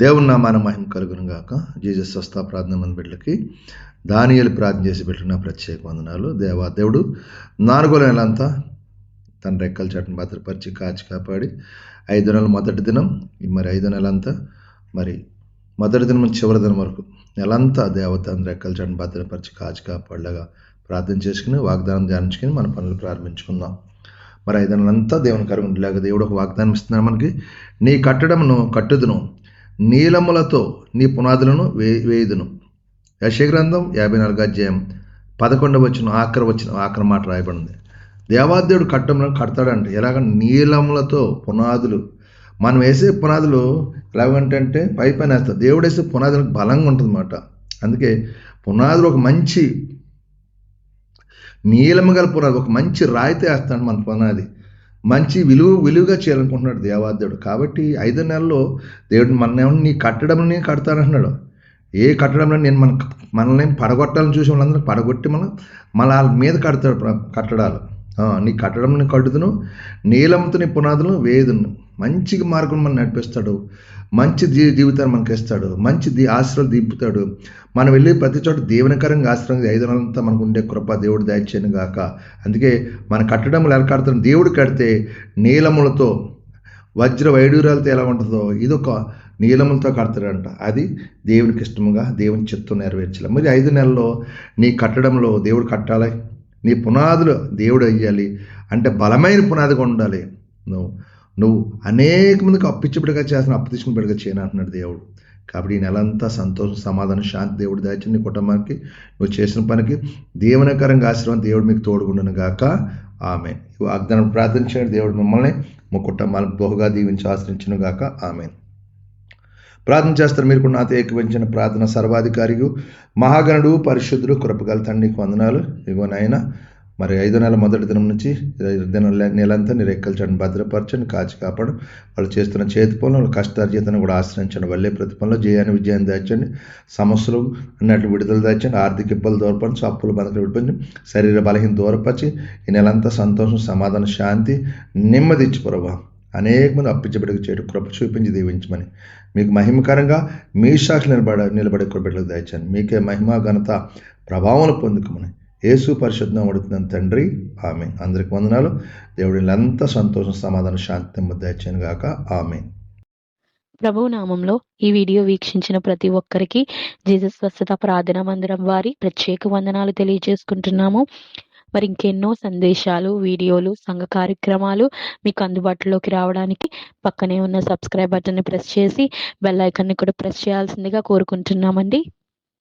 దేవుని నామాన మహిమ కలుగును గాక. జీసస్ స్వస్థ ప్రార్థన మంది బిడ్డలకి దానియేలు ప్రార్థన చేసి పెట్టిన ప్రత్యేక వందనాలు. దేవుడు 4వ నెలంతా తన రెక్కల చాటును భద్రపరిచి కాచి కాపాడి 5 నెలల మొదటి దినం మరి 5 నెలంతా మరి మొదటి దినం నుంచి చివరి దినం వరకు నెలంతా తన రెక్కల చాటును భద్రపరిచి కాచి కాపాడలాగా ప్రార్థన చేసుకుని వాగ్దానం ధ్యానించుకుని మన పనులు ప్రారంభించుకుందాం. మరి 5 నెలంతా దేవుని కరుగుండేలాగా దేవుడు ఒక వాగ్దానం ఇస్తున్నాడు మనకి. నీ కట్టడమును కట్టుదును, నీలములతో నీ పునాదులను వేయుదును. యెషయా గ్రంథం 54వ అధ్యాయం 11వ వచనం ఆఖరి మాట రాయబడింది. దేవాదేవుడు కట్టములను కడతాడంటే ఎలాగ? నీలములతో పునాదులు. మనం వేసే పునాదులు ఎలాగంటే పై పైన వేస్తాం. దేవుడు వేసే పునాదులకు బలంగా ఉంటుంది అన్నమాట. అందుకే పునాదులు ఒక మంచి నీలము గల పునాది, ఒక మంచి రాయితే వేస్తాడు మన పునాది. మంచి విలువగా చేయాలనుకుంటున్నాడు దేవాదేవుడు. కాబట్టి 5 నెలల్లో దేవుడు మనల్ని నీ కట్టడం నేను కడతానంటున్నాడు. ఏ కట్టడంలో నేను మనల్ని పడగొట్టాలని చూసి వాళ్ళందరూ పడగొట్టి మన వాళ్ళ మీద కట్టడాలు. నీ కట్టడం నీ కట్టుదును, నీలంతో నీ పునాదులను వేదును. మంచి మార్గం మనం నడిపిస్తాడు, మంచి జీవితాన్ని మనకి ఇస్తాడు, మంచి ఆశ్రయాలు దింపుతాడు. మనం వెళ్ళి ప్రతి చోట దీవెనకరంగా ఆశ్రయం 5 నెలలంతా మనకు ఉండే కృప దేవుడు దయచేయను గాక. అందుకే మన కట్టడంలో ఎలా కడతాడు? దేవుడు కడితే నీలములతో వజ్ర వైడూర్యాలతో ఎలా ఉంటుందో ఇదొక నీలములతో కడతాడంట. అది దేవునికి ఇష్టముగా దేవుని చిత్తం నెరవేర్చాలి. మరి 5 నెలల్లో నీ కట్టడంలో దేవుడు కట్టాలి, నీ పునాదులు దేవుడు వేయాలి. అంటే బలమైన పునాదిగా ఉండాలి. నువ్వు అనేక మందికి అప్పిచ్చిబడిగా చేసిన అప్పు తీసుకుని చేయను అంటున్నాడు దేవుడు. కాబట్టి ఈ నెలంతా సంతోషం, సమాధానం, శాంతి దేవుడు దాచి నీ కుటుంబానికి, నువ్వు చేసిన పనికి దీవెనకరంగా ఆశీర్వాదం దేవుడు మీకు తోడుగుండును గాక. ఆమేన్. వాగ్దానం ప్రార్థించాడు దేవుడు మిమ్మల్ని మా కుటుంబాలను బహుగా దీవించి ఆశ్రయించును గాక. ఆమేన్. ప్రార్థన చేస్తారు. మీరు కూడా నాతో ఏకీభవించిన ప్రార్థన. సర్వాధికారియు మహాగణుడు పరిశుద్ధుడు కృపగల తండ్రికి వందనాలు. ఇగో నాయన మరి 5 నెలల మొదటి దినం నుంచి నెలంతా నీ రెక్కల చాటును భద్రపరచండి, కాచి కాపాడు. వాళ్ళు చేస్తున్న చేతి పనులు, వాళ్ళ కష్టార్జితను కూడా ఆశ్రయించండి. వాళ్ళే ప్రతి పనులు విజయాన్ని దాచండి. సమస్యలు అన్నట్లు విడుదల దాచండి. ఆర్థిక ఇబ్బందులు దూరపరచు, అప్పులు బంధకులు విడిపించండి. శరీర బలహీన దూరపరిచి ఈ నెలంతా సంతోషం, సమాధానం, శాంతి, నెమ్మది ఇచ్చి ప్రభా అనేక మంది అప్పించబడికి చేయడం కృప చూపించి దీవించమని, మీకు మహిమకరంగా మీ సాక్షి నిలబడే కృపలకు దయచండి. మీకే మహిమ, ఘనత, ప్రభావం పొందుకోమని యేసు పరిశుద్ధం అడుగుతున్నాను తండ్రి. ఆమేన్. అందరికి వందనాలు. దేవుడి అంతా సంతోషం, సమాధానం, శాంతి, నెమ్మది దయచేయను గాక. ఆమేన్. ప్రభువు నామంలో ఈ వీడియో వీక్షించిన ప్రతి ఒక్కరికి జీసస్ స్వస్థత ప్రార్థనా మందిరం వారి ప్రత్యేక వందనాలు తెలియజేసుకుంటున్నాము. మరి ఇంకెన్నో సందేశాలు, వీడియోలు, సంఘ కార్యక్రమాలు మీకు అందుబాటులోకి రావడానికి పక్కనే ఉన్న సబ్స్క్రైబ్ బటన్ని ప్రెస్ చేసి బెల్ ఐకాన్ని కూడా ప్రెస్ చేయాల్సిందిగా కోరుకుంటున్నామండి.